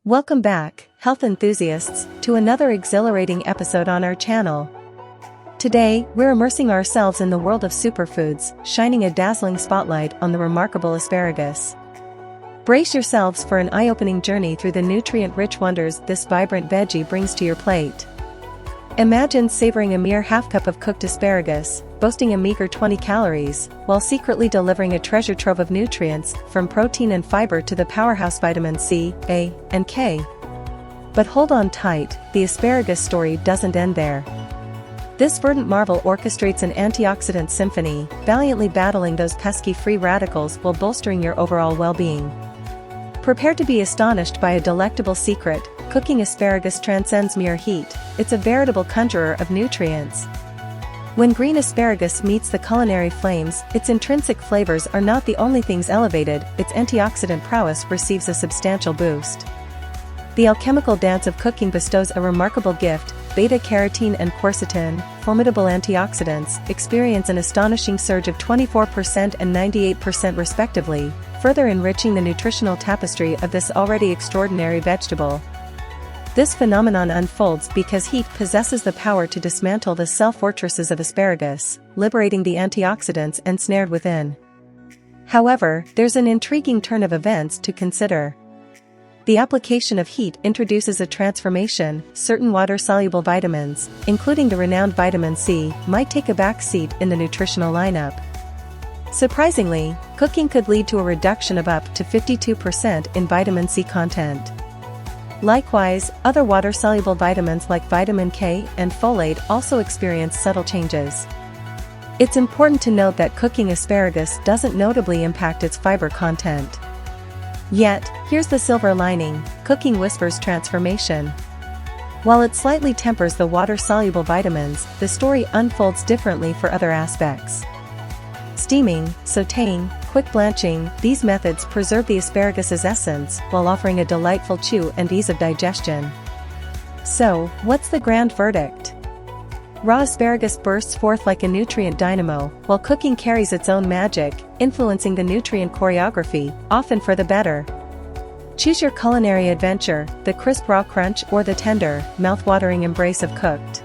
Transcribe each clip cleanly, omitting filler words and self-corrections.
Welcome back, health enthusiasts, to another exhilarating episode on our channel. Today, we're immersing ourselves in the world of superfoods, shining a dazzling spotlight on the remarkable asparagus. Brace yourselves for an eye-opening journey through the nutrient-rich wonders this vibrant veggie brings to your plate. Imagine savoring a mere half cup of cooked asparagus, boasting a meager 20 calories, while secretly delivering a treasure trove of nutrients, from protein and fiber to the powerhouse vitamins C, A, and K. But hold on tight, the asparagus story doesn't end there. This verdant marvel orchestrates an antioxidant symphony, valiantly battling those pesky free radicals while bolstering your overall well-being. Prepare to be astonished by a delectable secret: cooking asparagus transcends mere heat, it's a veritable conjurer of nutrients. When green asparagus meets the culinary flames, its intrinsic flavors are not the only things elevated, its antioxidant prowess receives a substantial boost. The alchemical dance of cooking bestows a remarkable gift: beta-carotene and quercetin, formidable antioxidants, experience an astonishing surge of 24% and 98% respectively, further enriching the nutritional tapestry of this already extraordinary vegetable. This phenomenon unfolds because heat possesses the power to dismantle the cell fortresses of asparagus, liberating the antioxidants ensnared within. However, there's an intriguing turn of events to consider. The application of heat introduces a transformation: certain water-soluble vitamins, including the renowned vitamin C, might take a back seat in the nutritional lineup. Surprisingly, cooking could lead to a reduction of up to 52% in vitamin C content. Likewise, other water-soluble vitamins like vitamin K and folate also experience subtle changes. It's important to note that cooking asparagus doesn't notably impact its fiber content. Yet, here's the silver lining: cooking whispers transformation. While it slightly tempers the water-soluble vitamins, the story unfolds differently for other aspects. Steaming, sautéing, quick blanching, these methods preserve the asparagus's essence while offering a delightful chew and ease of digestion. So, what's the grand verdict? Raw asparagus bursts forth like a nutrient dynamo, while cooking carries its own magic, influencing the nutrient choreography, often for the better. Choose your culinary adventure: the crisp raw crunch or the tender, mouth-watering embrace of cooked.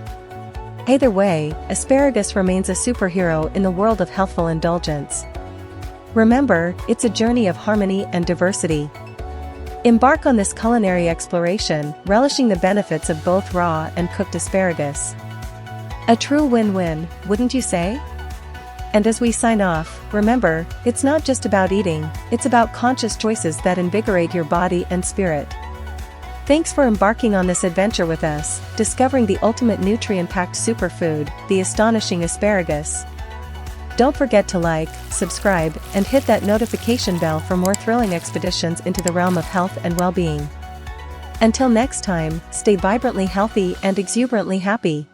Either way, asparagus remains a superhero in the world of healthful indulgence. Remember, it's a journey of harmony and diversity. Embark on this culinary exploration, relishing the benefits of both raw and cooked asparagus. A true win-win, wouldn't you say? And as we sign off, remember, it's not just about eating, it's about conscious choices that invigorate your body and spirit. Thanks for embarking on this adventure with us, discovering the ultimate nutrient-packed superfood, the astonishing asparagus. Don't forget to like, subscribe, and hit that notification bell for more thrilling expeditions into the realm of health and well-being. Until next time, stay vibrantly healthy and exuberantly happy.